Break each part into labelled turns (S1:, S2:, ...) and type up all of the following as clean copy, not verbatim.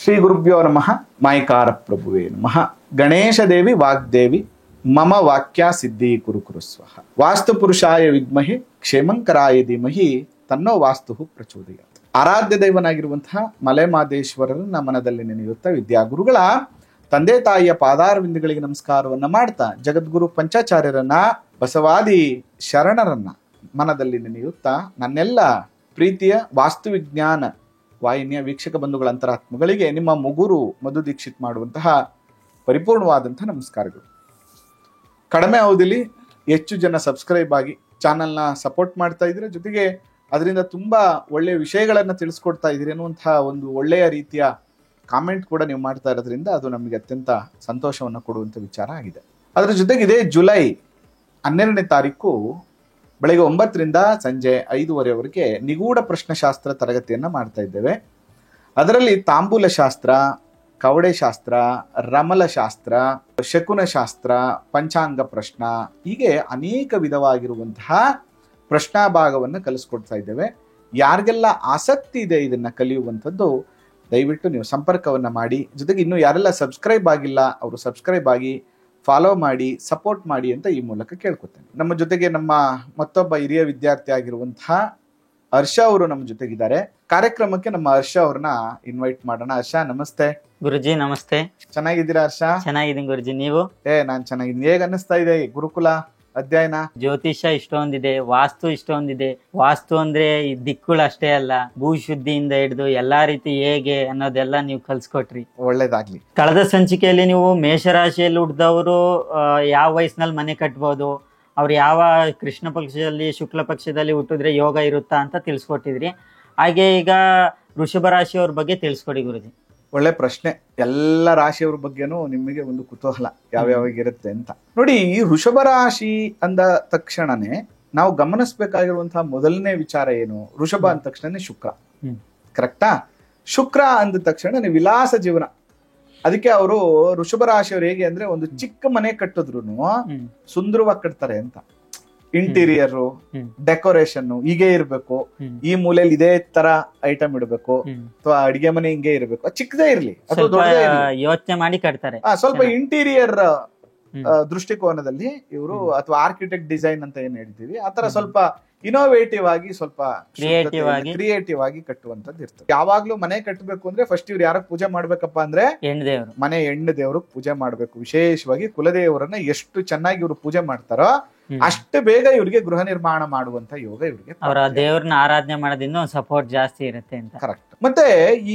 S1: ಶ್ರೀ ಗುರುಭ್ಯೋ ನಮಃ. ಮಾಯಿಕಾರ ಪ್ರಭುವೇ ನಮಃ. ಗಣೇಶ ದೇವಿ ವಾಗ್ದೇವಿ ಮಮ ವಾಕ್ಯ ಸಿದ್ಧಿ ಕುರು ಕುರು ಸ್ವಹ. ವಾಸ್ತು ಪುರುಷಾಯ ವಿದ್ಮಹೆ ಕ್ಷೇಮಂಕರಾಯ ಧೀಮಹಿ ತನ್ನೋ ವಾಸ್ತು ಪ್ರಚೋದಯಾತ್. ಆರಾಧ್ಯ ದೈವನಾಗಿರುವಂತಹ ಮಲೆಮಾದೇಶ್ವರರನ್ನ ಮನದಲ್ಲಿ ನೆನೆಯುತ್ತಾ ವಿದ್ಯಾಗುರುಗಳ ತಂದೆ ತಾಯಿಯ ಪಾದಾರವಿಂದಗಳಿಗೆ ನಮಸ್ಕಾರವನ್ನ ಮಾಡ್ತಾ ಜಗದ್ಗುರು ಪಂಚಾಚಾರ್ಯರನ್ನ ಬಸವಾದಿ ಶರಣರನ್ನ ಮನದಲ್ಲಿ ನೆನೆಯುತ್ತಾ ನನ್ನೆಲ್ಲ ಪ್ರೀತಿಯ ವಾಸ್ತುವಿಜ್ಞಾನ ವಾಹಿನಿಯ ವೀಕ್ಷಕ ಬಂಧುಗಳ ಅಂತರಾತ್ಮಗಳಿಗೆ ನಿಮ್ಮ ಮುಗುರು ಮಧು ದೀಕ್ಷಿತ್ ಮಾಡುವಂತಹ ಪರಿಪೂರ್ಣವಾದಂತಹ ನಮಸ್ಕಾರಗಳು. ಕಡಿಮೆ ಅವಧಿಲಿ ಹೆಚ್ಚು ಜನ ಸಬ್ಸ್ಕ್ರೈಬ್ ಆಗಿ ಚಾನಲ್ನ ಸಪೋರ್ಟ್ ಮಾಡ್ತಾ ಇದ್ದೀರಾ, ಜೊತೆಗೆ ಅದರಿಂದ ತುಂಬಾ ಒಳ್ಳೆಯ ವಿಷಯಗಳನ್ನ ತಿಳಿಸ್ಕೊಡ್ತಾ ಇದ್ದೀರಿ ಅನ್ನುವಂತಹ ಒಂದು ಒಳ್ಳೆಯ ರೀತಿಯ ಕಾಮೆಂಟ್ ಕೂಡ ನೀವು ಮಾಡ್ತಾ ಇರೋದ್ರಿಂದ ಅದು ನಮಗೆ ಅತ್ಯಂತ ಸಂತೋಷವನ್ನು ಕೊಡುವಂಥ ವಿಚಾರ ಆಗಿದೆ. ಅದರ ಜೊತೆಗೆ ಇದೇ ಜುಲೈ 12ನೇ ತಾರೀಕು ಬೆಳಗ್ಗೆ 9ರಿಂದ ಸಂಜೆ 5:30ವರೆಗೆ ನಿಗೂಢ ಪ್ರಶ್ನೆಶಾಸ್ತ್ರ ತರಗತಿಯನ್ನ ಮಾಡ್ತಾ ಇದ್ದೇವೆ. ಅದರಲ್ಲಿ ತಾಂಬೂಲ ಶಾಸ್ತ್ರ, ಕವಡೆ ಶಾಸ್ತ್ರ, ರಮಲ ಶಾಸ್ತ್ರ, ಶಕುನ ಶಾಸ್ತ್ರ, ಪಂಚಾಂಗ ಪ್ರಶ್ನ, ಹೀಗೆ ಅನೇಕ ವಿಧವಾಗಿರುವಂತಹ ಪ್ರಶ್ನಾ ಭಾಗವನ್ನು ಕಲಿಸ್ಕೊಡ್ತಾ ಇದ್ದೇವೆ. ಯಾರಿಗೆಲ್ಲ ಆಸಕ್ತಿ ಇದೆ ಇದನ್ನ ಕಲಿಯುವಂಥದ್ದು ದಯವಿಟ್ಟು ನೀವು ಸಂಪರ್ಕವನ್ನ ಮಾಡಿ. ಜೊತೆಗೆ ಇನ್ನು ಯಾರೆಲ್ಲ ಸಬ್ಸ್ಕ್ರೈಬ್ ಆಗಿಲ್ಲ ಅವರು ಸಬ್ಸ್ಕ್ರೈಬ್ ಆಗಿ, ಫಾಲೋ ಮಾಡಿ, ಸಪೋರ್ಟ್ ಮಾಡಿ ಅಂತ ಈ ಮೂಲಕ ಕೇಳ್ಕೊತೇನೆ. ನಮ್ಮ ಜೊತೆಗೆ ನಮ್ಮ ಮತ್ತೊಬ್ಬ ಹಿರಿಯ ವಿದ್ಯಾರ್ಥಿ ಆಗಿರುವಂತಹ ಹರ್ಷ ಅವರು ನಮ್ಮ ಜೊತೆಗಿದ್ದಾರೆ. ಕಾರ್ಯಕ್ರಮಕ್ಕೆ ನಮ್ಮ ಹರ್ಷ ಅವ್ರನ್ನ ಇನ್ವೈಟ್ ಮಾಡೋಣ. ಹರ್ಷ ನಮಸ್ತೆ.
S2: ಗುರುಜಿ ನಮಸ್ತೆ.
S1: ಚೆನ್ನಾಗಿದ್ದೀರಾ ಹರ್ಷ?
S2: ಚೆನ್ನಾಗಿದ್ದೀನಿ ಗುರುಜಿ, ನೀವು?
S1: ನಾನ್ ಚೆನ್ನಾಗಿದ್ದೀನಿ. ಹೇಗ್ ಅನ್ನಿಸ್ತಾ ಇದೆ ಗುರುಕುಲ ಅಧ್ಯಯನ?
S2: ಜ್ಯೋತಿಷ್ಯ ಇಷ್ಟೊಂದಿದೆ, ವಾಸ್ತು ಇಷ್ಟೊಂದಿದೆ. ವಾಸ್ತು ಅಂದ್ರೆ ಈ ದಿಕ್ಕುಗಳು ಅಷ್ಟೇ ಅಲ್ಲ, ಭೂಶುದ್ಧಿಯಿಂದ ಹಿಡಿದು ಎಲ್ಲಾ ರೀತಿ ಹೇಗೆ ಅನ್ನೋದೆಲ್ಲ ನೀವು ಕಲ್ಸ್ಕೊಟ್ರಿ.
S1: ಒಳ್ಳೇದಾಗ್ಲಿ.
S2: ಕಳೆದ ಸಂಚಿಕೆಯಲ್ಲಿ ನೀವು ಮೇಷರಾಶಿಯಲ್ಲಿ ಹುಟ್ಟಿದವರು ಯಾವ ವಯಸ್ಸಿನಲ್ಲಿ ಮನೆ ಕಟ್ಬೋದು, ಅವ್ರು ಯಾವ ಕೃಷ್ಣ ಪಕ್ಷದಲ್ಲಿ ಶುಕ್ಲ ಪಕ್ಷದಲ್ಲಿ ಹುಟ್ಟಿದ್ರೆ ಯೋಗ ಇರುತ್ತಾ ಅಂತ ತಿಳಿಸ್ಕೊಟ್ಟಿದ್ರಿ. ಹಾಗೆ ಈಗ ವೃಷಭ ರಾಶಿಯವ್ರ ಬಗ್ಗೆ ತಿಳಿಸ್ಕೊಡಿ ಗುರುಜಿ.
S1: ಒಳ್ಳೆ ಪ್ರಶ್ನೆ. ಎಲ್ಲ ರಾಶಿಯವ್ರ ಬಗ್ಗೆನೂ ನಿಮಗೆ ಒಂದು ಕುತೂಹಲ ಯಾವ್ಯಾವಾಗಿರುತ್ತೆ ಅಂತ. ನೋಡಿ, ಈ ವೃಷಭ ರಾಶಿ ಅಂದ ತಕ್ಷಣನೇ ನಾವು ಗಮನಿಸಬೇಕಾಗಿರುವಂತಹ ಮೊದಲನೇ ವಿಚಾರ ಏನು? ವೃಷಭ ಅಂದ ತಕ್ಷಣನೇ ಶುಕ್ರ, ಕರೆಕ್ಟಾ? ಶುಕ್ರ ಅಂದ ತಕ್ಷಣ ವಿಲಾಸ ಜೀವನ. ಅದಕ್ಕೆ ಅವರು ವೃಷಭ ರಾಶಿಯವ್ರು ಹೇಗೆ ಅಂದ್ರೆ ಒಂದು ಚಿಕ್ಕ ಮನೆ ಕಟ್ಟಿದ್ರು ಸುಂದರವಾಗಿ ಕಟ್ತಾರೆ ಅಂತ. ಇಂಟೀರಿಯರ್, ಡೆಕೋರೇಷನ್ ಹೀಗೆ ಇರ್ಬೇಕು, ಈ ಮೂಲೆಯಲ್ಲಿ ಇದೇ ತರ ಐಟಮ್ ಇಡಬೇಕು, ಅಥವಾ ಅಡಿಗೆ ಮನೆ ಹಿಂಗೆ ಇರ್ಬೇಕು, ಚಿಕ್ಕದೇ ಇರ್ಲಿ ಅಥವಾ
S2: ಯೋಚನೆ ಮಾಡಿ ಕಟ್ತಾರೆ.
S1: ಸ್ವಲ್ಪ ಇಂಟೀರಿಯರ್ ದೃಷ್ಟಿಕೋನದಲ್ಲಿ ಇವರು, ಅಥವಾ ಆರ್ಕಿಟೆಕ್ಟ್ ಡಿಸೈನ್ ಅಂತ ಏನ್ ಹೇಳ್ತೀವಿ, ಆತರ ಸ್ವಲ್ಪ ಇನೋವೇಟಿವ್ ಆಗಿ, ಸ್ವಲ್ಪ ಕ್ರಿಯೇಟಿವ್ ಆಗಿ ಕಟ್ಟುವಂತದ್ದು ಇರ್ತದೆ. ಯಾವಾಗ್ಲೂ ಮನೆ ಕಟ್ಟಬೇಕು ಅಂದ್ರೆ ಫಸ್ಟ್ ಇವ್ರು ಯಾರಕ್ ಪೂಜೆ ಮಾಡ್ಬೇಕಪ್ಪ ಅಂದ್ರೆ ಮನೆ ಹೆಣ್ಣು ದೇವ್ರಿಗೆ ಪೂಜೆ ಮಾಡ್ಬೇಕು. ವಿಶೇಷವಾಗಿ ಕುಲದೇವರನ್ನ ಎಷ್ಟು ಚೆನ್ನಾಗಿ ಇವ್ರು ಪೂಜೆ ಮಾಡ್ತಾರೋ ಅಷ್ಟು ಬೇಗ ಇವ್ರಿಗೆ ಗೃಹ ನಿರ್ಮಾಣ ಮಾಡುವಂತ ಯೋಗ ಇವ್ರಿಗೆ,
S2: ಅವರ ದೇವ್ರನ್ನ ಆರಾಧನೆ ಮಾಡೋದ್ರಿಂದ ಒಂದು ಸಪೋರ್ಟ್ ಜಾಸ್ತಿ ಇರುತ್ತೆ ಅಂತ.
S1: ಕರೆಕ್ಟ್. ಮತ್ತೆ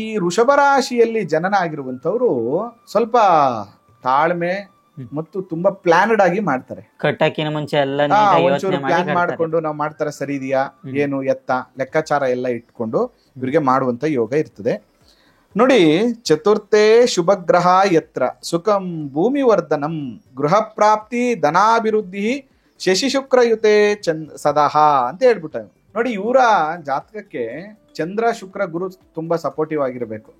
S1: ಈ ವೃಷಭ ರಾಶಿಯಲ್ಲಿ ಜನನ ಆಗಿರುವಂತವ್ರು ಸ್ವಲ್ಪ ತಾಳ್ಮೆ ಮತ್ತು ತುಂಬಾ ಪ್ಲಾನ್ಡ್ ಆಗಿ ಮಾಡ್ತಾರೆ.
S2: ಕಟ್ಟಕ್ಕಿನ ಮುಂಚೆ ಎಲ್ಲ
S1: ಪ್ಲಾನ್ ಮಾಡ್ಕೊಂಡು ನಾವು ಮಾಡ್ತಾರೆ, ಸರಿ ಇದೆಯಾ ಏನು ಎತ್ತ ಲೆಕ್ಕಾಚಾರ ಎಲ್ಲ ಇಟ್ಕೊಂಡು ಇವ್ರಿಗೆ ಮಾಡುವಂತ ಯೋಗ ಇರ್ತದೆ. ನೋಡಿ, ಚತುರ್ಥೇ ಶುಭಗ್ರಹ ಯತ್ರ ಸುಖಂ ಭೂಮಿ ವರ್ಧನಂ ಗೃಹ ಪ್ರಾಪ್ತಿ ಧನಾಭಿವೃದ್ಧಿ ಶಶಿ ಶುಕ್ರಯುತೆ ಸದಹ ಅಂತ ಹೇಳ್ಬಿಟ್ಟ. ನೋಡಿ, ಇವರ ಜಾತಕಕ್ಕೆ ಚಂದ್ರ ಶುಕ್ರ ಗುರು ತುಂಬಾ ಸಪೋರ್ಟಿವ್ ಆಗಿರ್ಬೇಕು.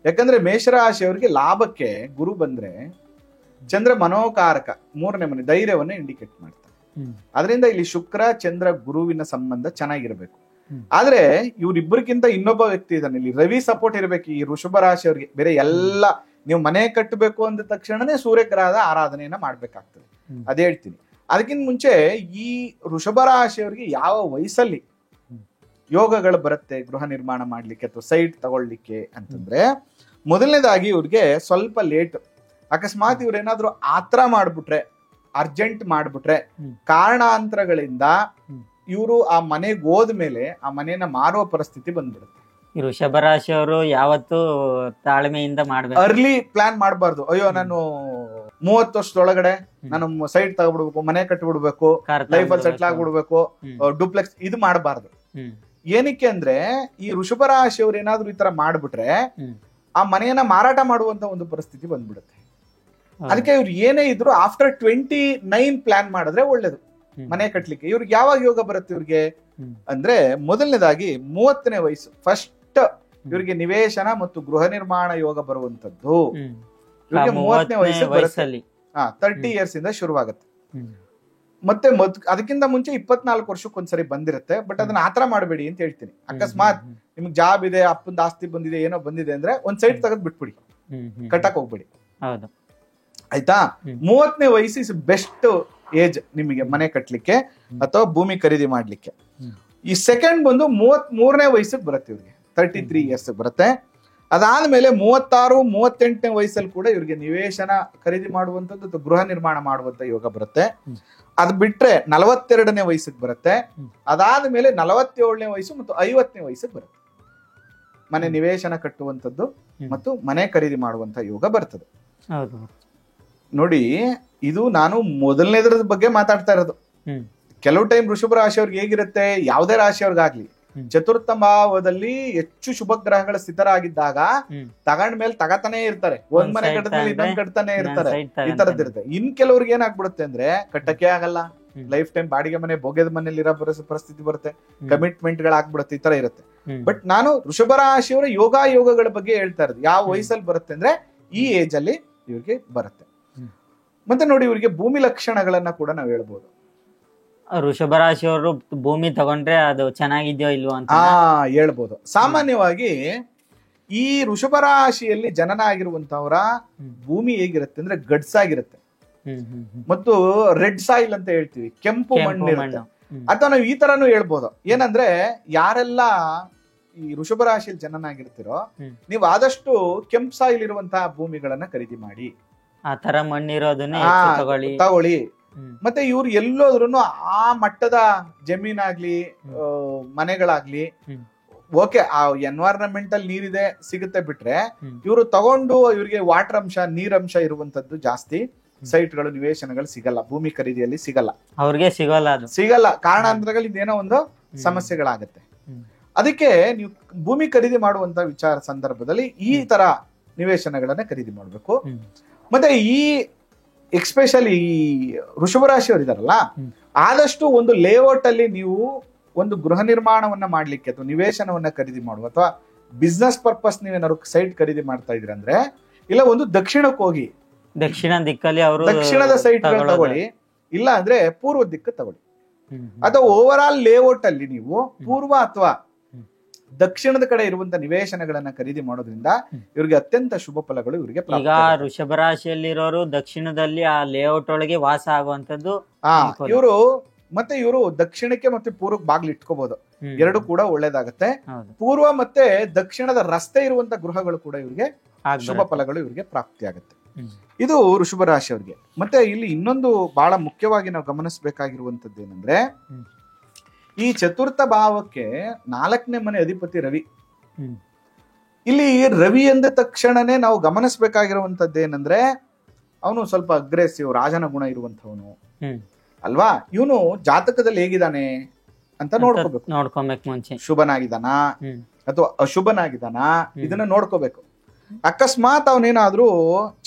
S1: ಯಾಕಂದ್ರೆ ಮೇಷರಾಶಿಯವರಿಗೆ ಲಾಭಕ್ಕೆ ಗುರು ಬಂದ್ರೆ ಚಂದ್ರ ಮನೋಕಾರಕ, 3ನೇ ಮನೆ, ಧೈರ್ಯವನ್ನ ಇಂಡಿಕೇಟ್ ಮಾಡ್ತಾರೆ. ಅದರಿಂದ ಇಲ್ಲಿ ಶುಕ್ರ ಚಂದ್ರ ಗುರುವಿನ ಸಂಬಂಧ ಚೆನ್ನಾಗಿರ್ಬೇಕು. ಆದ್ರೆ ಇವ್ರಿಬ್ಬರಿಗಿಂತ ಇನ್ನೊಬ್ಬ ವ್ಯಕ್ತಿ ಇದ್ದಾನೆ ಇಲ್ಲಿ, ರವಿ ಸಪೋರ್ಟ್ ಇರ್ಬೇಕು ಈ ವೃಷಭ ರಾಶಿಯವರಿಗೆ. ಬೇರೆ ಎಲ್ಲ ನೀವು ಮನೆ ಕಟ್ಟಬೇಕು ಅಂದ ತಕ್ಷಣನೇ ಸೂರ್ಯಗ್ರಹದ ಆರಾಧನೆಯನ್ನ ಮಾಡ್ಬೇಕಾಗ್ತದೆ, ಅದೇ ಹೇಳ್ತೀನಿ. ಅದಕ್ಕಿಂತ ಮುಂಚೆ ಈ ವೃಷಭ ರಾಶಿಯವರಿಗೆ ಯಾವ ವಯಸ್ಸಲ್ಲಿ ಯೋಗಗಳು ಬರುತ್ತೆ ಗೃಹ ನಿರ್ಮಾಣ ಮಾಡ್ಲಿಕ್ಕೆ ಅಥವಾ ಸೈಟ್ ತಗೊಳ್ಲಿಕ್ಕೆ ಅಂತಂದ್ರೆ, ಮೊದಲನೇದಾಗಿ ಇವ್ರಿಗೆ ಸ್ವಲ್ಪ ಲೇಟ್. ಅಕಸ್ಮಾತ್ ಇವ್ರೇನಾದ್ರೂ ಆತರ ಮಾಡ್ಬಿಟ್ರೆ, ಅರ್ಜೆಂಟ್ ಮಾಡ್ಬಿಟ್ರೆ, ಕಾರಣಾಂತರಗಳಿಂದ ಇವರು ಆ ಮನೆಗೆ ಹೋದ್ಮೇಲೆ ಆ ಮನೆಯನ್ನ ಮಾರುವ ಪರಿಸ್ಥಿತಿ ಬಂದ್ಬಿಡುತ್ತೆ.
S2: ಈ ವೃಷಭ ರಾಶಿಯವರು ಯಾವತ್ತು ತಾಳ್ಮೆಯಿಂದ ಮಾಡ್ಬೇಕು.
S1: ಅರ್ಲಿ ಪ್ಲಾನ್ ಮಾಡಬಾರ್ದು. ಅಯ್ಯೋ ನಾನು 30 ವರ್ಷದೊಳಗಡೆ ನಾನು ಸೈಟ್ ತಗೊಬಿಡ್ಬೇಕು, ಮನೆ ಕಟ್ಟಿಬಿಡ್ಬೇಕು, ಲೈಫ್ ಅಲ್ಲಿ ಸೆಟ್ಲ್ ಆಗ್ಬಿಡ್ಬೇಕು, ಡುಪ್ಲೆಕ್ಸ್, ಇದು ಮಾಡಬಾರ್ದು. ಏನಕ್ಕೆ ಅಂದ್ರೆ ಈ ವೃಷಭ ರಾಶಿಯವ್ರು ಏನಾದ್ರು ಈ ತರ ಮಾಡ್ಬಿಟ್ರೆ ಆ ಮನೆಯನ್ನ ಮಾರಾಟ ಮಾಡುವಂತ ಒಂದು ಪರಿಸ್ಥಿತಿ ಬಂದ್ಬಿಡುತ್ತೆ. ಅದಕ್ಕೆ ಇವ್ರು ಏನೇ ಇದ್ರು ಆಫ್ಟರ್ 29 ಪ್ಲಾನ್ ಮಾಡಿದ್ರೆ ಒಳ್ಳೇದು ಮನೆ ಕಟ್ಲಿಕ್ಕೆ. ಇವ್ರಿಗೆ ಯಾವಾಗ ಯೋಗ ಬರುತ್ತೆ ಇವ್ರಿಗೆ ಅಂದ್ರೆ, ಮೊದಲನೇದಾಗಿ 30ನೇ ವಯಸ್ಸು ಫಸ್ಟ್ ಇವ್ರಿಗೆ ನಿವೇಶನ ಮತ್ತು ಗೃಹ ನಿರ್ಮಾಣ ಯೋಗ ಬರುವಂತದ್ದು. ಇವ್ರಿಗೆ 30ನೇ ವಯಸ್ಸಲ್ಲಿ 30 ಇಯರ್ಸ್ ಇಂದ ಶುರುವಾಗುತ್ತೆ. ಮತ್ತೆ ಅದಕ್ಕಿಂತ ಮುಂಚೆ 24 ವರ್ಷಕ್ಕೊಂದ್ಸರಿ ಬಂದಿರುತ್ತೆ. ಬಟ್ ಅದನ್ನ ಆತರ ಮಾಡಬೇಡಿ ಅಂತ ಹೇಳ್ತೀನಿ. ಅಕಸ್ಮಾತ್ ನಿಮ್ಗೆ ಜಾಬ್ ಇದೆ, ಅಪ್ಪಂದ ಆಸ್ತಿ ಬಂದಿದೆ, ಏನೋ ಬಂದಿದೆ ಅಂದ್ರೆ ಒಂದ್ ಸೈಡ್ ತೆಗೆದ್ ಬಿಟ್ಬಿಡಿ, ಕಟ್ಟಕ್ ಹೋಗ್ಬೇಡಿ. ಆಯ್ತಾ? 30ನೇ ವಯಸ್ಸು ಇಸ್ ಬೆಸ್ಟ್ ಏಜ್ ನಿಮಗೆ ಮನೆ ಕಟ್ಲಿಕ್ಕೆ ಅಥವಾ ಭೂಮಿ ಖರೀದಿ ಮಾಡ್ಲಿಕ್ಕೆ. ಈ ಸೆಕೆಂಡ್ ಬಂದು 33ನೇ ವಯಸ್ಸಿಗೆ ಬರುತ್ತೆ ಇವ್ರಿಗೆ, 33 ಇಯರ್ಸ್ ಬರುತ್ತೆ. ಅದಾದ್ಮೇಲೆ 36, 38ನೇ ವಯಸ್ಸಲ್ಲಿ ಕೂಡ ಇವ್ರಿಗೆ ನಿವೇಶನ ಖರೀದಿ ಮಾಡುವಂಥದ್ದು ಅಥವಾ ಗೃಹ ನಿರ್ಮಾಣ ಮಾಡುವಂತ ಯೋಗ ಬರುತ್ತೆ. ಅದ್ ಬಿಟ್ರೆ 42ನೇ ವಯಸ್ಸಿಗೆ ಬರುತ್ತೆ. ಅದಾದ್ಮೇಲೆ 47ನೇ ವಯಸ್ಸು ಮತ್ತು 50ನೇ ವಯಸ್ಸಿಗೆ ಬರುತ್ತೆ. ಮನೆ ನಿವೇಶನ ಕಟ್ಟುವಂಥದ್ದು ಮತ್ತು ಮನೆ ಖರೀದಿ ಮಾಡುವಂತ ಯೋಗ ಬರ್ತದೆ. ನೋಡಿ, ಇದು ನಾನು ಮೊದಲನೇದ್ರ ಬಗ್ಗೆ ಮಾತಾಡ್ತಾ ಇರೋದು. ಕೆಲವು ಟೈಮ್ ವೃಷಭ ರಾಶಿಯವ್ರಿಗೆ ಹೇಗಿರುತ್ತೆ, ಯಾವುದೇ ರಾಶಿಯವ್ರಿಗಾಗ್ಲಿ ಚತುರ್ಥ ಭಾವದಲ್ಲಿ ಹೆಚ್ಚು ಶುಭ ಗ್ರಹಗಳ ಸ್ಥಿತರಾಗಿದ್ದಾಗ ತಗೊಂಡ್ಮೇಲೆ ತಗತಾನೆ ಇರ್ತಾರೆ, ಒಂದ್ ಮನೆ ಕಟ್ಟದ್ಮೇಲೆ ಇನ್ನೊಂದ್ ಕಟ್ತಾನೆ ಇರ್ತಾರೆ, ಈ ತರದಿರುತ್ತೆ. ಇನ್ ಕೆಲವ್ರಿಗೆ ಏನಾಗ್ಬಿಡುತ್ತೆ ಅಂದ್ರೆ ಕಟ್ಟಕ್ಕೆ ಆಗಲ್ಲ, ಲೈಫ್ ಟೈಮ್ ಬಾಡಿಗೆ ಮನೆ ಭೋಗ್ಯದ ಮನೇಲಿ ಇರೋ ಪರಿಸ್ಥಿತಿ ಬರುತ್ತೆ, ಕಮಿಟ್ಮೆಂಟ್ ಗಳಾಗ್ಬಿಡುತ್ತೆ, ಈ ತರ ಇರುತ್ತೆ. ಬಟ್ ನಾನು ವೃಷಭ ರಾಶಿಯವರ ಯೋಗಗಳ ಬಗ್ಗೆ ಹೇಳ್ತಾ ಇರೋದು. ಯಾವ ವಯಸ್ಸಲ್ಲಿ ಬರುತ್ತೆ ಅಂದ್ರೆ ಈ ಏಜ್ ಅಲ್ಲಿ ಇವ್ರಿಗೆ ಬರುತ್ತೆ. ಮತ್ತೆ ನೋಡಿ, ಇವರಿಗೆ ಭೂಮಿ ಲಕ್ಷಣಗಳನ್ನ ಕೂಡ ನಾವು ಹೇಳ್ಬೋದು.
S2: ವೃಷಭ ರಾಶಿಯವರು ಭೂಮಿ ತಗೊಂಡ್ರೆ ಅದು ಚೆನ್ನಾಗಿದ್ಯೋ ಇಲ್ವೋ ಅಂತ
S1: ಹೇಳ್ಬೋದು. ಸಾಮಾನ್ಯವಾಗಿ ಈ ವೃಷಭ ರಾಶಿಯಲ್ಲಿ ಜನನ ಆಗಿರುವಂತವರ ಭೂಮಿ ಹೇಗಿರುತ್ತೆ ಅಂದ್ರೆ ಗಡ್ಸಾಗಿರುತ್ತೆ ಮತ್ತು ರೆಡ್ ಸಾಯಿಲ್ ಅಂತ ಹೇಳ್ತೀವಿ, ಕೆಂಪು ಮಣ್ಣು ಇರುತ್ತೆ. ಅಥವಾ ನಾವು ಈ ತರಾನು ಹೇಳ್ಬೋದು, ಏನಂದ್ರೆ ಯಾರೆಲ್ಲ ಈ ವೃಷಭ ರಾಶಿಯಲ್ಲಿ ಜನನ ಆಗಿರ್ತಿರೋ ನೀವು ಆದಷ್ಟು ಕೆಂಪು ಸಾಯಿಲ್ ಇರುವಂತಹ ಭೂಮಿಗಳನ್ನ ಖರೀದಿ ಮಾಡಿ,
S2: ಆ ತರ ಮಣ್ಣಿರೋದನ್ನ
S1: ತಗೊಳ್ಳಿ. ಮತ್ತೆ ಇವ್ರು ಎಲ್ಲೋದ್ರು ಆ ಮಟ್ಟದ ಜಮೀನಾಗ್ಲಿ ಮನೆಗಳಾಗ್ಲಿ ಓಕೆ, ಆ ಎನ್ವೈರನ್ಮೆಂಟಲ್ ನೀರಿದೆ ಸಿಗುತ್ತೆ ಬಿಟ್ರೆ ಇವರು ತಗೊಂಡು ಇವ್ರಿಗೆ ವಾಟರ್ ಅಂಶ, ನೀರಂಶ ಇರುವಂತದ್ದು ಜಾಸ್ತಿ ಸೈಟ್ಗಳು, ನಿವೇಶನಗಳು ಸಿಗಲ್ಲ, ಭೂಮಿ ಖರೀದಿಯಲ್ಲಿ ಸಿಗಲ್ಲ,
S2: ಅವ್ರಿಗೆ ಸಿಗಲ್ಲ.
S1: ಕಾರಣಾಂತರಗಳು ಇದೇನೋ ಒಂದು ಸಮಸ್ಯೆಗಳಾಗತ್ತೆ. ಅದಕ್ಕೆ ನೀವು ಭೂಮಿ ಖರೀದಿ ಮಾಡುವಂತ ವಿಚಾರ ಸಂದರ್ಭದಲ್ಲಿ ಈ ತರ ನಿವೇಶನಗಳನ್ನ ಖರೀದಿ ಮಾಡ್ಬೇಕು. ಮತ್ತೆ ಈ ಎಕ್ಸ್ಪೆಷಲಿ ಈ ವೃಷಭ ರಾಶಿಯವರು ಇದಾರಲ್ಲ, ಆದಷ್ಟು ಒಂದು ಲೇಔಟ್ ಅಲ್ಲಿ ನೀವು ಒಂದು ಗೃಹ ನಿರ್ಮಾಣವನ್ನ ಮಾಡ್ಲಿಕ್ಕೆ ಅಥವಾ ನಿವೇಶನವನ್ನ ಖರೀದಿ ಮಾಡುವ ಅಥವಾ ಬಿಸ್ನೆಸ್ ಪರ್ಪಸ್ ನೀವೇನಾದ್ರು ಸೈಟ್ ಖರೀದಿ ಮಾಡ್ತಾ ಇದ್ರಿ ಅಂದ್ರೆ, ಇಲ್ಲ ಒಂದು ದಕ್ಷಿಣಕ್ಕೆ ಹೋಗಿ
S2: ದಕ್ಷಿಣ ದಿಕ್ಕಲ್ಲಿ ಅವರು
S1: ದಕ್ಷಿಣದ ಸೈಟ್ ತಗೊಳ್ಳಿ, ಇಲ್ಲ ಅಂದ್ರೆ ಪೂರ್ವ ದಿಕ್ಕು ತಗೊಳ್ಳಿ. ಅಥವಾ ಓವರ್ ಆಲ್ ಲೇಔಟ್ ಅಲ್ಲಿ ನೀವು ಪೂರ್ವ ಅಥವಾ ದಕ್ಷಿಣದ ಕಡೆ ಇರುವಂತ ನಿವೇಶನಗಳನ್ನ ಖರೀದಿ ಮಾಡೋದ್ರಿಂದ ಇವ್ರಿಗೆ ಅತ್ಯಂತ ಶುಭ ಫಲಗಳು ಇವರಿಗೆ.
S2: ಈಗ ವೃಷಭ ರಾಶಿಯಲ್ಲಿರೋರು ದಕ್ಷಿಣದಲ್ಲಿ ಆ ಲೇಔಟ್ ಒಳಗೆ ವಾಸ ಆಗುವಂತದ್ದು
S1: ಇವರು ದಕ್ಷಿಣಕ್ಕೆ ಮತ್ತೆ ಪೂರ್ವಕ್ಕೆ ಬಾಗ್ಲು ಇಟ್ಕೋಬಹುದು, ಎರಡು ಕೂಡ ಒಳ್ಳೇದಾಗತ್ತೆ. ಪೂರ್ವ ಮತ್ತೆ ದಕ್ಷಿಣದ ರಸ್ತೆ ಇರುವಂತ ಗೃಹಗಳು ಕೂಡ ಇವ್ರಿಗೆ ಶುಭ ಫಲಗಳು ಇವ್ರಿಗೆ ಪ್ರಾಪ್ತಿಯಾಗತ್ತೆ. ಇದು ವೃಷಭ ರಾಶಿಯವರಿಗೆ. ಮತ್ತೆ ಇಲ್ಲಿ ಇನ್ನೊಂದು ಬಹಳ ಮುಖ್ಯವಾಗಿ ನಾವು ಗಮನಿಸಬೇಕಾಗಿರುವಂತದ್ದು ಏನಂದ್ರೆ, ಈ ಚತುರ್ಥ ಭಾವಕ್ಕೆ 4ನೇ ಮನೆ ಅಧಿಪತಿ ರವಿ. ಇಲ್ಲಿ ರವಿ ಎಂದ ತಕ್ಷಣನೇ ನಾವು ಗಮನಿಸಬೇಕಾಗಿರುವಂತದ್ದು ಏನಂದ್ರೆ, ಅವನು ಸ್ವಲ್ಪ ಅಗ್ರೆಸಿವ್, ರಾಜನ ಗುಣ ಇರುವಂತವನು ಅಲ್ವಾ. ಇವನು ಜಾತಕದಲ್ಲಿ ಹೇಗಿದ್ದಾನೆ ಅಂತ ನೋಡ್ಕೋಬೇಕು
S2: ಮುಂಚೆ,
S1: ಶುಭನಾಗಿದ್ದಾನಾ ಅಥವಾ ಅಶುಭನಾಗಿದ್ದಾನಾ ಇದನ್ನ ನೋಡ್ಕೋಬೇಕು. ಅಕಸ್ಮಾತ್ ಅವನೇನಾದ್ರೂ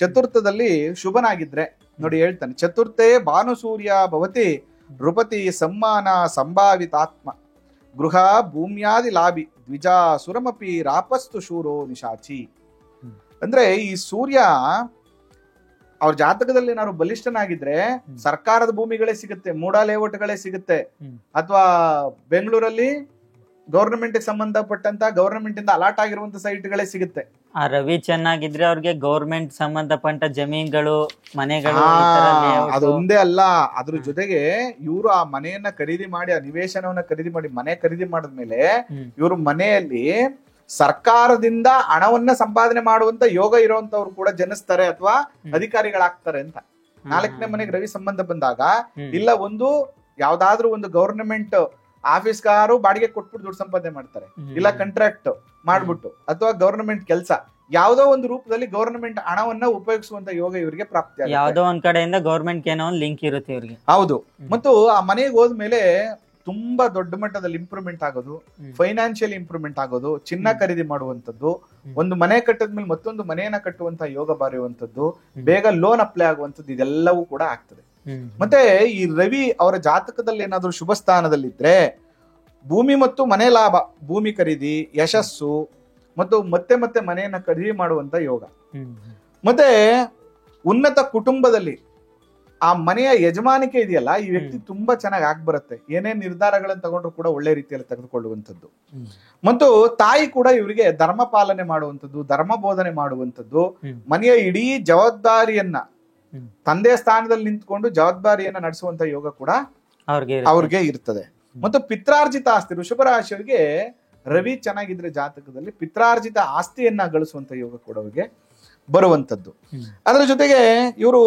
S1: ಚತುರ್ಥದಲ್ಲಿ ಶುಭನಾಗಿದ್ರೆ ನೋಡಿ ಹೇಳ್ತಾನೆ, ಚತುರ್ಥೇ ಭಾನುಸೂರ್ಯ ಭವತಿ ನೃಪತಿ ಸಮ್ಮಾನ ಸಂಭಾವಿತಾತ್ಮ ಗೃಹ ಭೂಮ್ಯಾದಿ ಲಾಭಿ ದ್ವಿಜಾಸುರಮಪಿ ರಾಪಸ್ತು ಶೂರೋ ನಿಶಾಚಿ. ಅಂದ್ರೆ ಈ ಸೂರ್ಯ ಅವ್ರ ಜಾತಕದಲ್ಲಿ ಏನಾದ್ರು ಬಲಿಷ್ಠನಾಗಿದ್ರೆ ಸರ್ಕಾರದ ಭೂಮಿಗಳೇ ಸಿಗುತ್ತೆ, ಮೂಡಾ ಲೇಔಟ್ಗಳೇ ಸಿಗುತ್ತೆ, ಅಥವಾ ಬೆಂಗಳೂರಲ್ಲಿ ಗವರ್ನಮೆಂಟ್ ಸಂಬಂಧಪಟ್ಟಂತ ಗವರ್ನಮೆಂಟ್ ಇಂದ ಅಲಾಟ್ ಆಗಿರುವಂತ ಸೈಟ್ಗಳೇ ಸಿಗುತ್ತೆ.
S2: ಆ ರವಿ ಚೆನ್ನಾಗಿದ್ರೆ ಅವ್ರಿಗೆ ಗವರ್ಮೆಂಟ್ ಸಂಬಂಧಪಟ್ಟ ಜಮೀನ್ಗಳು, ಮನೆಗಳು,
S1: ಅದೊಂದೇ ಅಲ್ಲ, ಅದ್ರ ಜೊತೆಗೆ ಇವರು ಆ ಮನೆಯನ್ನ ಖರೀದಿ ಮಾಡಿ, ಆ ನಿವೇಶನವನ್ನ ಖರೀದಿ ಮಾಡಿ ಮನೆ ಖರೀದಿ ಮಾಡಿದ್ಮೇಲೆ ಇವರು ಮನೆಯಲ್ಲಿ ಸರ್ಕಾರದಿಂದ ಹಣವನ್ನ ಸಂಪಾದನೆ ಮಾಡುವಂತ ಯೋಗ ಇರುವಂತವ್ರು ಕೂಡ ಜನಿಸ್ತಾರೆ ಅಥವಾ ಅಧಿಕಾರಿಗಳಾಗ್ತಾರೆ ಅಂತ. 4ನೇ ಮನೆಗೆ ರವಿ ಸಂಬಂಧ ಬಂದಾಗ ಇಲ್ಲ ಒಂದು ಯಾವ್ದಾದ್ರು ಒಂದು ಗವರ್ನಮೆಂಟ್ ಆಫೀಸ್ಗಾರು ಬಾಡಿಗೆ ಕೊಟ್ಬಿಟ್ಟು ದುಡ್ಡು ಸಂಪಾದನೆ ಮಾಡ್ತಾರೆ, ಇಲ್ಲ ಕಾಂಟ್ರಾಕ್ಟ್ ಮಾಡ್ಬಿಟ್ಟು ಅಥವಾ ಗವರ್ನಮೆಂಟ್ ಕೆಲಸ ಯಾವ್ದೋ ಒಂದು ರೂಪದಲ್ಲಿ ಗವರ್ನಮೆಂಟ್ ಹಣವನ್ನ ಉಪಯೋಗಿಸುವಂತ ಯೋಗ ಇವರಿಗೆ ಪ್ರಾಪ್ತಿ ಆಗುತ್ತೆ.
S2: ಯಾವ್ದೋ ಒಂದ್ ಕಡೆಯಿಂದ ಗವರ್ನಮೆಂಟ್ ಏನೋ ಒಂದು ಲಿಂಕ್ ಇರುತ್ತೆ ಇವ್ರಿಗೆ.
S1: ಹೌದು. ಮತ್ತು ಆ ಮನೆಗೆ ಹೋದ್ಮೇಲೆ ತುಂಬಾ ದೊಡ್ಡ ಮಟ್ಟದಲ್ಲಿ ಇಂಪ್ರೂವ್ಮೆಂಟ್ ಆಗೋದು, ಫೈನಾನ್ಷಿಯಲ್ ಇಂಪ್ರೂವ್ಮೆಂಟ್ ಆಗೋದು, ಚಿನ್ನ ಖರೀದಿ ಮಾಡುವಂತದ್ದು, ಒಂದು ಮನೆ ಕಟ್ಟದ್ಮೇಲೆ ಮತ್ತೊಂದು ಮನೆಯನ್ನ ಕಟ್ಟುವಂತ ಯೋಗ ಬರೆಯುವಂತದ್ದು, ಬೇಗ ಲೋನ್ ಅಪ್ಲೈ ಆಗುವಂತದ್ದು, ಇದೆಲ್ಲವೂ ಕೂಡ ಆಗ್ತದೆ. ಮತ್ತೆ ಈ ರವಿ ಅವರ ಜಾತಕದಲ್ಲಿ ಏನಾದ್ರು ಶುಭ ಸ್ಥಾನದಲ್ಲಿದ್ರೆ ಭೂಮಿ ಮತ್ತು ಮನೆ ಲಾಭ, ಭೂಮಿ ಖರೀದಿ, ಯಶಸ್ಸು ಮತ್ತು ಮತ್ತೆ ಮತ್ತೆ ಮನೆಯನ್ನ ಖರೀದಿ ಮಾಡುವಂತ ಯೋಗ, ಮತ್ತೆ ಉನ್ನತ ಕುಟುಂಬದಲ್ಲಿ ಆ ಮನೆಯ ಯಜಮಾನಿಕೆ ಇದೆಯಲ್ಲ, ಈ ವ್ಯಕ್ತಿ ತುಂಬಾ ಚೆನ್ನಾಗಿ ಬರುತ್ತೆ. ಏನೇ ನಿರ್ಧಾರಗಳನ್ನು ತಗೊಂಡ್ರು ಕೂಡ ಒಳ್ಳೆ ರೀತಿಯಲ್ಲಿ ತೆಗೆದುಕೊಳ್ಳುವಂಥದ್ದು. ಮತ್ತು ತಾಯಿ ಕೂಡ ಇವರಿಗೆ ಧರ್ಮ ಪಾಲನೆ ಮಾಡುವಂಥದ್ದು, ಧರ್ಮ ಬೋಧನೆ ಮಾಡುವಂಥದ್ದು, ಮನೆಯ ಇಡೀ ಜವಾಬ್ದಾರಿಯನ್ನ ತಂದೆ ಸ್ಥಾನದಲ್ಲಿ ನಿಂತ್ಕೊಂಡು ಜವಾಬ್ದಾರಿಯನ್ನ ನಡೆಸುವಂತ ಯೋಗ ಕೂಡ ಅವ್ರಿಗೆ ಇರ್ತದೆ. ಮತ್ತು ಪಿತ್ರಾರ್ಜಿತ ಆಸ್ತಿ, ವೃಷಭ ರಾಶಿಯವರಿಗೆ ರವಿ ಚೆನ್ನಾಗಿದ್ರೆ ಜಾತಕದಲ್ಲಿ ಪಿತ್ರಾರ್ಜಿತ ಆಸ್ತಿಯನ್ನ ಗಳಿಸುವಂತ ಯೋಗ ಕೂಡ ಅವ್ರಿಗೆ ಬರುವಂತದ್ದು. ಅದರ ಜೊತೆಗೆ ಇವರು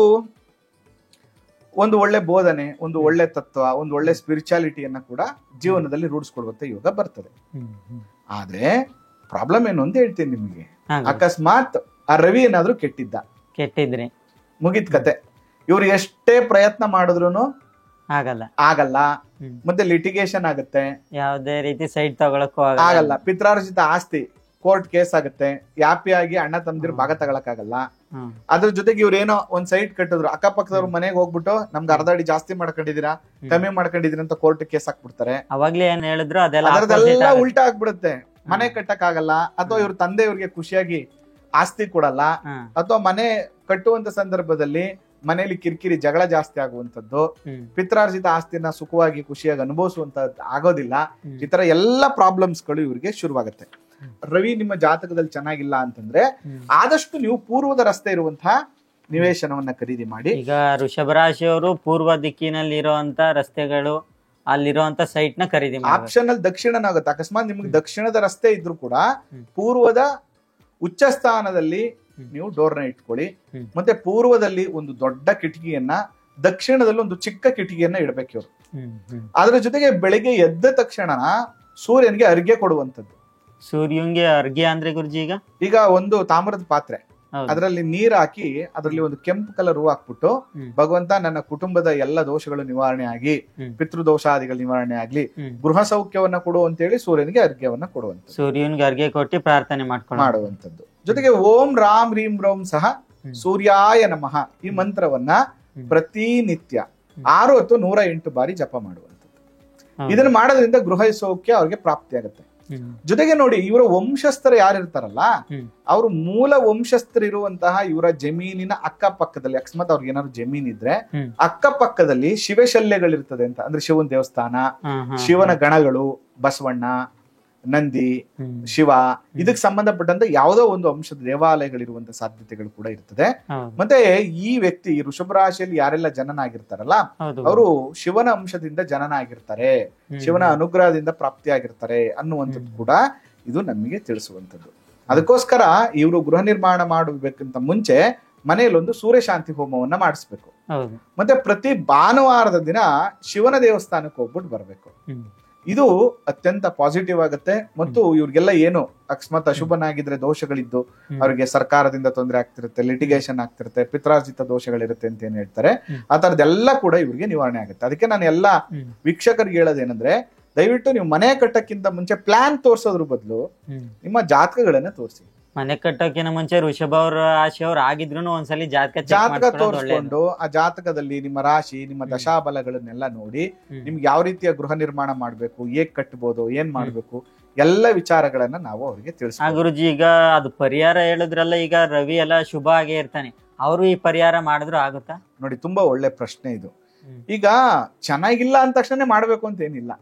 S1: ಒಂದು ಒಳ್ಳೆ ಬೋಧನೆ, ಒಂದು ಒಳ್ಳೆ ತತ್ವ, ಒಂದು ಒಳ್ಳೆ ಸ್ಪಿರಿಚುಯಾಲಿಟಿಯನ್ನ ಕೂಡ ಜೀವನದಲ್ಲಿ ರೂಢಿಸ್ಕೊಳ್ಳುವಂತ ಯೋಗ ಬರ್ತದೆ. ಆದ್ರೆ ಪ್ರಾಬ್ಲಮ್ ಏನು ಅಂತ ಹೇಳ್ತೀನಿ ನಿಮಗೆ. ಅಕಸ್ಮಾತ್ ಆ ರವಿ ಏನಾದ್ರೂ ಕೆಟ್ಟಿದ್ರೆ ಮುಗಿತ್ ಕತೆ. ಇವ್ರು ಎಷ್ಟೇ ಪ್ರಯತ್ನ ಮಾಡಿದ್ರು ಆಗಲ್ಲ. ಮತ್ತೆ ಲಿಟಿಗೇಷನ್ ಆಗುತ್ತೆ,
S2: ಯಾವುದೇ ರೀತಿ ಸೈಡ್ ತಗೊಳಕ್ಕೂ
S1: ಆಗಲ್ಲ. ಪಿತ್ರಾರ್ಜಿತ ಆಸ್ತಿ ಕೋರ್ಟ್ ಕೇಸ್ ಆಗುತ್ತೆ, ಯಾಪಿಯಾಗಿ ಅಣ್ಣ ತಮ್ಮದಿರು ಭಾಗ ತಗೊಳಕ್ ಆಗಲ್ಲ. ಅದ್ರ ಜೊತೆಗೆ ಇವ್ರೇನೋ ಒಂದ್ ಸೈಟ್ ಕಟ್ಟಿದ್ರು, ಅಕ್ಕಪಕ್ಕದವ್ರ ಮನೆಗೆ ಹೋಗ್ಬಿಟ್ಟು ನಮ್ಗೆ ಅರ್ಧ ಅಡಿ ಜಾಸ್ತಿ ಮಾಡ್ಕೊಂಡಿದೀರಾ, ಕಮ್ಮಿ ಮಾಡ್ಕೊಂಡಿದೀರಾ ಅಂತ ಕೋರ್ಟ್ ಕೇಸ್ ಹಾಕ್ಬಿಡ್ತಾರೆ.
S2: ಅವಾಗ್ಲೇ ಏನ್ ಹೇಳಿದ್ರು
S1: ಅದರದೆಲ್ಲ ಉಲ್ಟಾ ಆಗ್ಬಿಡುತ್ತೆ. ಮನೆ ಕಟ್ಟಕ್ ಆಗಲ್ಲ, ಅಥವಾ ಇವ್ರ ತಂದೆ ಇವ್ರಿಗೆ ಖುಷಿಯಾಗಿ ಆಸ್ತಿ ಕೊಡಲ್ಲ, ಅಥವಾ ಮನೆ ಕಟ್ಟುವಂತ ಸಂದರ್ಭದಲ್ಲಿ ಮನೆಯಲ್ಲಿ ಕಿರಿಕಿರಿ ಜಗಳ ಜಾಸ್ತಿ ಆಗುವಂತದ್ದು, ಪಿತ್ರಾರ್ಜಿತ ಆಸ್ತಿನ ಸುಖವಾಗಿ ಖುಷಿಯಾಗಿ ಅನುಭವಿಸುವಂತ ಆಗೋದಿಲ್ಲ. ಈ ತರ ಎಲ್ಲಾ ಪ್ರಾಬ್ಲಮ್ಸ್ ಗಳು ಇವ್ರಿಗೆ ಶುರುವಾಗುತ್ತೆ. ರವಿ ನಿಮ್ಮ ಜಾತಕದಲ್ಲಿ ಚೆನ್ನಾಗಿಲ್ಲ ಅಂತಂದ್ರೆ ಆದಷ್ಟು ನೀವು ಪೂರ್ವದ ರಸ್ತೆ ಇರುವಂತಹ ನಿವೇಶನವನ್ನ ಖರೀದಿ ಮಾಡಿ.
S2: ಈಗ ವೃಷಭ ರಾಶಿಯವರು ಪೂರ್ವ ದಿಕ್ಕಿನಲ್ಲಿ ಇರುವಂತ ರಸ್ತೆಗಳು, ಅಲ್ಲಿರುವಂತ ಸೈಟ್ ನ ಖರೀದಿ
S1: ಆಪ್ಷನ್ ಅಲ್ಲಿ ದಕ್ಷಿಣನಾಗುತ್ತೆ. ಅಕಸ್ಮಾತ್ ನಿಮ್ಗೆ ದಕ್ಷಿಣದ ರಸ್ತೆ ಇದ್ರು ಕೂಡ ಪೂರ್ವದ ಉಚ್ಚ ಸ್ಥಾನದಲ್ಲಿ ನೀವು ಡೋರ್ನ ಇಟ್ಕೊಳ್ಳಿ. ಮತ್ತೆ ಪೂರ್ವದಲ್ಲಿ ಒಂದು ದೊಡ್ಡ ಕಿಟಕಿಯನ್ನ, ದಕ್ಷಿಣದಲ್ಲಿ ಒಂದು ಚಿಕ್ಕ ಕಿಟಕಿಯನ್ನ ಇಡ್ಬೇಕು ಇವರು. ಅದರ ಜೊತೆಗೆ ಬೆಳಿಗ್ಗೆ ಎದ್ದ ತಕ್ಷಣ ಸೂರ್ಯನಿಗೆ ಅರ್ಘ್ಯ ಕೊಡುವಂತದ್ದು.
S2: ಸೂರ್ಯಂಗೆ ಅರ್ಘ್ಯ ಅಂದ್ರೆ ಗುರುಜಿ
S1: ಈಗ ಒಂದು ತಾಮ್ರದ ಪಾತ್ರೆ, ಅದರಲ್ಲಿ ನೀರ್ ಹಾಕಿ ಅದರಲ್ಲಿ ಒಂದು ಕೆಂಪು ಕಲರ್ ಹೂ ಹಾಕ್ಬಿಟ್ಟು, ಭಗವಂತ ನನ್ನ ಕುಟುಂಬದ ಎಲ್ಲ ದೋಷಗಳು ನಿವಾರಣೆ ಆಗಿ, ಪಿತೃದೋಷಾದಿಗಳು ನಿವಾರಣೆ ಆಗ್ಲಿ, ಗೃಹ ಸೌಖ್ಯವನ್ನ ಕೊಡು ಅಂತ ಹೇಳಿ ಸೂರ್ಯನಿಗೆ ಅರ್ಘ್ಯವನ್ನ ಕೊಡುವಂತ,
S2: ಸೂರ್ಯನಿಗೆ ಅರ್ಘ್ಯ ಕೊಟ್ಟು ಪ್ರಾರ್ಥನೆ
S1: ಮಾಡುವಂತದ್ದು. ಜೊತೆಗೆ ಓಂ ರಾಮ್ ರೀಂ ರೋಂ ಸಹ ಸೂರ್ಯಾಯ ನಮಃ ಈ ಮಂತ್ರವನ್ನ ಪ್ರತಿನಿತ್ಯ 6 ಹೊತ್ತು 108 ಬಾರಿ ಜಪ ಮಾಡುವಂಥದ್ದು. ಇದನ್ನ ಮಾಡೋದ್ರಿಂದ ಗೃಹ ಸೌಖ್ಯ ಅವ್ರಿಗೆ ಪ್ರಾಪ್ತಿ ಆಗುತ್ತೆ. ಜೊತೆಗೆ ನೋಡಿ, ಇವರ ವಂಶಸ್ಥರು ಯಾರಿರ್ತಾರಲ್ಲ, ಅವರು ಮೂಲ ವಂಶಸ್ಥರಿರುವಂತಹ ಇವರ ಜಮೀನಿನ ಅಕ್ಕಪಕ್ಕದಲ್ಲಿ, ಅಕಸ್ಮಾತ್ ಅವ್ರಿಗೆ ಏನಾದ್ರು ಜಮೀನ್ ಇದ್ರೆ ಅಕ್ಕಪಕ್ಕದಲ್ಲಿ ಶಿವಶಲ್ಯಗಳಿರ್ತದೆ ಅಂತ. ಅಂದ್ರೆ ಶಿವನ ದೇವಸ್ಥಾನ, ಶಿವನ ಗಣಗಳು, ಬಸವಣ್ಣ, ನಂದಿ, ಶಿವ, ಇದಕ್ಕೆ ಸಂಬಂಧಪಟ್ಟಂತ ಯಾವುದೋ ಒಂದು ಅಂಶದ ದೇವಾಲಯಗಳಿರುವಂತ ಸಾಧ್ಯತೆಗಳು ಕೂಡ ಇರ್ತದೆ. ಮತ್ತೆ ಈ ವ್ಯಕ್ತಿ ವೃಷಭ ರಾಶಿಯಲ್ಲಿ ಯಾರೆಲ್ಲ ಜನನ ಆಗಿರ್ತಾರಲ್ಲ, ಅವರು ಶಿವನ ಅಂಶದಿಂದ ಜನನ ಆಗಿರ್ತಾರೆ, ಶಿವನ ಅನುಗ್ರಹದಿಂದ ಪ್ರಾಪ್ತಿಯಾಗಿರ್ತಾರೆ ಅನ್ನುವಂಥದ್ದು ಕೂಡ ಇದು ನಮಗೆ ತಿಳಿಸುವಂಥದ್ದು. ಅದಕ್ಕೋಸ್ಕರ ಇವರು ಗೃಹ ನಿರ್ಮಾಣ ಮಾಡಬೇಕಂತ ಮುಂಚೆ ಮನೆಯಲ್ಲಿ ಒಂದು ಸೂರ್ಯ ಶಾಂತಿ ಹೋಮವನ್ನ ಮಾಡಿಸ್ಬೇಕು. ಮತ್ತೆ ಪ್ರತಿ ಭಾನುವಾರದ ದಿನ ಶಿವನ ದೇವಸ್ಥಾನಕ್ಕೆ ಹೋಗ್ಬಿಟ್ಟು ಬರ್ಬೇಕು. ಇದು ಅತ್ಯಂತ ಪಾಸಿಟಿವ್ ಆಗುತ್ತೆ. ಮತ್ತು ಇವ್ರಿಗೆಲ್ಲ ಏನು ಅಕಸ್ಮಾತ್ ಅಶುಭನಾಗಿದ್ರೆ, ದೋಷಗಳಿದ್ದು ಅವರಿಗೆ ಸರ್ಕಾರದಿಂದ ತೊಂದರೆ ಆಗ್ತಿರುತ್ತೆ, ಲಿಟಿಗೇಷನ್ ಆಗ್ತಿರುತ್ತೆ, ಪಿತ್ರಾರ್ಜಿತ ದೋಷಗಳಿರುತ್ತೆ ಅಂತ ಏನ್ ಹೇಳ್ತಾರೆ, ಆ ತರದೆಲ್ಲ ಕೂಡ ಇವ್ರಿಗೆ ನಿವಾರಣೆ ಆಗುತ್ತೆ. ಅದಕ್ಕೆ ನಾನು ಎಲ್ಲಾ ವೀಕ್ಷಕರಿಗೆ ಹೇಳೋದೇನಂದ್ರೆ, ದಯವಿಟ್ಟು ನೀವು ಮನೆ ಕಟ್ಟಕ್ಕಿಂತ ಮುಂಚೆ ಪ್ಲಾನ್ ತೋರ್ಸೋದ್ರ ಬದಲು ನಿಮ್ಮ ಜಾತಕಗಳನ್ನ ತೋರಿಸಿ.
S2: ಮನೆ ಕಟ್ಟೋಕಿನ ಮುಂಚೆ ವೃಷಭ ರಾಶಿಯವ್ರು ಆಗಿದ್ರು ಒಂದ್ಸಲಿ
S1: ಜಾತಕ ತೋರಿಸ್ಕೊಂಡು ಆ ಜಾತಕದಲ್ಲಿ ನಿಮ್ಮ ರಾಶಿ, ನಿಮ್ಮ ದಶಾಬಲಗಳನ್ನೆಲ್ಲ ನೋಡಿ ನಿಮ್ಗೆ ಯಾವ ರೀತಿಯ ಗೃಹ ನಿರ್ಮಾಣ ಮಾಡ್ಬೇಕು, ಹೇಗ್ ಕಟ್ಟಬಹುದು, ಏನ್ ಮಾಡ್ಬೇಕು, ಎಲ್ಲ ವಿಚಾರಗಳನ್ನ ನಾವು ಅವರಿಗೆ ತಿಳಿಸ್ತೀವಿ.
S2: ಗುರುಜಿ, ಈಗ ಅದು ಪರಿಹಾರ ಹೇಳಿದ್ರಲ್ಲ, ಈಗ ರವಿ ಎಲ್ಲ ಶುಭ ಆಗೇ ಇರ್ತಾನೆ, ಅವರು ಈ ಪರಿಹಾರ ಮಾಡಿದ್ರು ಆಗುತ್ತಾ?
S1: ನೋಡಿ, ತುಂಬಾ ಒಳ್ಳೆ ಪ್ರಶ್ನೆ ಇದು. ಈಗ ಚೆನ್ನಾಗಿಲ್ಲ ಅಂದ ತಕ್ಷಣ ಮಾಡ್ಬೇಕು ಅಂತ ಏನಿಲ್ಲ.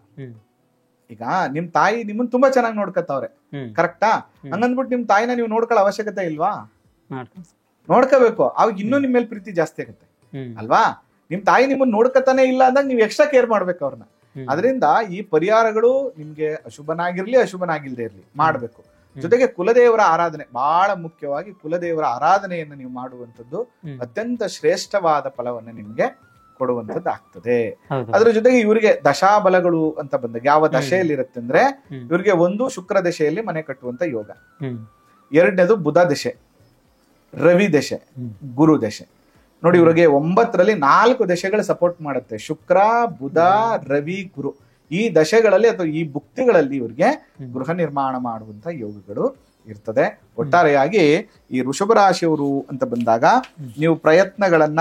S1: ಈಗ ನಿಮ್ ತಾಯಿ ನಿಮ್ಮನ್ ತುಂಬಾ ಚೆನ್ನಾಗಿ ನೋಡ್ಕತ್ತವ್ರೆ, ಕರೆಕ್ಟಾ? ಹಂಗಂದ್ಬಿಟ್ಟು ನಿಮ್ ತಾಯಿನ ನೀವು ನೋಡ್ಕೊಳ್ಳೋ ಅವಶ್ಯಕತೆ ಇಲ್ವಾ? ನೋಡ್ಕೋಬೇಕು. ಅವಾಗ ಇನ್ನೂ ನಿಮ್ ಮೇಲೆ ಪ್ರೀತಿ ಜಾಸ್ತಿ ಆಗುತ್ತೆ ಅಲ್ವಾ? ನಿಮ್ ತಾಯಿ ನಿಮ್ಮನ್ನ ನೋಡ್ಕತಾನೆ ಇಲ್ಲ ಅಂದಾಗ ನೀವು ಎಕ್ಸ್ಟ್ರಾ ಕೇರ್ ಮಾಡ್ಬೇಕು ಅವ್ರನ್ನ. ಅದರಿಂದ ಈ ಪರಿಹಾರಗಳು ನಿಮ್ಗೆ ಅಶುಭನಾಗಿರ್ಲಿ ಅಶುಭನಾಗಿಲ್ದೇ ಇರ್ಲಿ ಮಾಡ್ಬೇಕು. ಜೊತೆಗೆ ಕುಲದೇವರ ಆರಾಧನೆ ಬಹಳ ಮುಖ್ಯವಾಗಿ, ಕುಲದೇವರ ಆರಾಧನೆಯನ್ನು ನೀವು ಮಾಡುವಂತದ್ದು ಅತ್ಯಂತ ಶ್ರೇಷ್ಠವಾದ ಫಲವನ್ನ ನಿಮ್ಗೆ ಕೊಡುವಂತದ್ದು ಆಗ್ತದೆ. ಅದ್ರ ಜೊತೆಗೆ ಇವರಿಗೆ ದಶಾಬಲಗಳು ಅಂತ ಬಂದಾಗ ಯಾವ ದಶೆಯಲ್ಲಿ ಇರುತ್ತೆ ಅಂದ್ರೆ, ಇವ್ರಿಗೆ ಒಂದು ಶುಕ್ರ ದಶೆಯಲ್ಲಿ ಮನೆ ಕಟ್ಟುವಂತ ಯೋಗ, ಎರಡನೇದು ಬುಧ ದಶೆ, ರವಿ ದಶೆ, ಗುರು ದಶೆ. ನೋಡಿ, ಇವ್ರಿಗೆ 9ರಲ್ಲಿ 4 ದಶೆಗಳು ಸಪೋರ್ಟ್ ಮಾಡುತ್ತೆ. ಶುಕ್ರ, ಬುಧ, ರವಿ, ಗುರು. ಈ ದಶೆಗಳಲ್ಲಿ ಅಥವಾ ಈ ಭುಕ್ತಿಗಳಲ್ಲಿ ಇವ್ರಿಗೆ ಗೃಹ ನಿರ್ಮಾಣ ಮಾಡುವಂತ ಯೋಗಗಳು ಇರ್ತದೆ. ಒಟ್ಟಾರೆಯಾಗಿ ಈ ವೃಷಭ ರಾಶಿಯವರು ಅಂತ ಬಂದಾಗ ನೀವು ಪ್ರಯತ್ನಗಳನ್ನ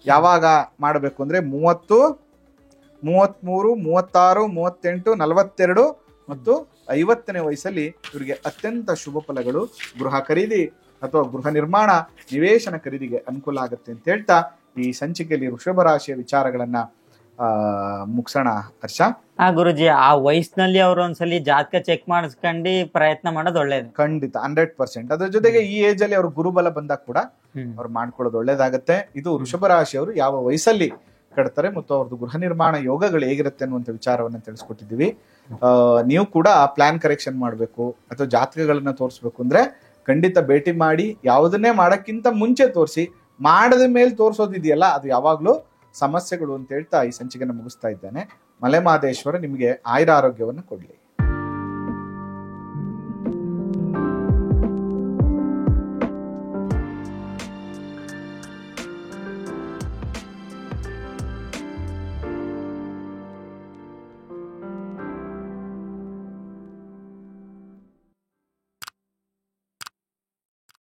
S1: ಯಾವಾಗ ಮಾಡಬೇಕು ಅಂದ್ರೆ 30, 33, 36, 38, 42 ಮತ್ತು 50ನೇ ವಯಸ್ಸಲ್ಲಿ ಇವರಿಗೆ ಅತ್ಯಂತ ಶುಭ ಫಲಗಳು, ಗೃಹ ಖರೀದಿ ಅಥವಾ ಗೃಹ ನಿರ್ಮಾಣ, ನಿವೇಶನ ಖರೀದಿಗೆ ಅನುಕೂಲ ಆಗುತ್ತೆ ಅಂತ ಹೇಳ್ತಾ ಈ ಸಂಚಿಕೆಯಲ್ಲಿ ವೃಷಭ ರಾಶಿಯ ವಿಚಾರಗಳನ್ನ ಮುಗಿಸೋಣ ಹರ್ಷ.
S2: ಗುರುಜಿ, ಆ ವಯಸ್ಸಿನಲ್ಲಿ ಅವ್ರು ಒಂದ್ಸಲಿ ಜಾತಕ ಚೆಕ್ ಮಾಡಿಸ್ಕೊಂಡು ಪ್ರಯತ್ನ ಮಾಡೋದು ಒಳ್ಳೇದು.
S1: ಖಂಡಿತ 100%. ಅದ್ರ ಜೊತೆಗೆ ಈ ಏಜ್ ಅಲ್ಲಿ ಅವ್ರ ಗುರುಬಲ ಬಂದಾಗ ಕೂಡ ಅವ್ರು ಮಾಡ್ಕೊಳ್ಳೋದು ಒಳ್ಳೇದಾಗತ್ತೆ. ಇದು ವೃಷಭ ರಾಶಿಯವರು ಯಾವ ವಯಸ್ಸಲ್ಲಿ ಕಟ್ತಾರೆ ಮತ್ತು ಅವ್ರದ್ದು ಗೃಹ ನಿರ್ಮಾಣ ಯೋಗಗಳು ಹೇಗಿರುತ್ತೆ ಅನ್ನುವಂಥ ವಿಚಾರವನ್ನ ತಿಳಿಸ್ಕೊಟ್ಟಿದ್ದೀವಿ. ನೀವು ಕೂಡ ಪ್ಲಾನ್ ಕರೆಕ್ಷನ್ ಮಾಡಬೇಕು ಅಥವಾ ಜಾತಕಗಳನ್ನ ತೋರಿಸ್ಬೇಕು ಅಂದ್ರೆ ಖಂಡಿತ ಭೇಟಿ ಮಾಡಿ. ಯಾವುದನ್ನೇ ಮಾಡಕ್ಕಿಂತ ಮುಂಚೆ ತೋರಿಸಿ, ಮಾಡದ ಮೇಲೆ ತೋರಿಸೋದಿದೆಯಲ್ಲ ಅದು ಯಾವಾಗ್ಲೂ ಸಮಸ್ಯೆಗಳು ಅಂತ ಹೇಳ್ತಾ ಈ ಸಂಚಿಕೆನ ಮುಗಿಸ್ತಾ ಇದ್ದೇನೆ. ಮಲೆಮಹದೇಶ್ವರ ನಿಮಗೆ ಆಯುರ ಆರೋಗ್ಯವನ್ನು ಕೊಡ್ಲಿ.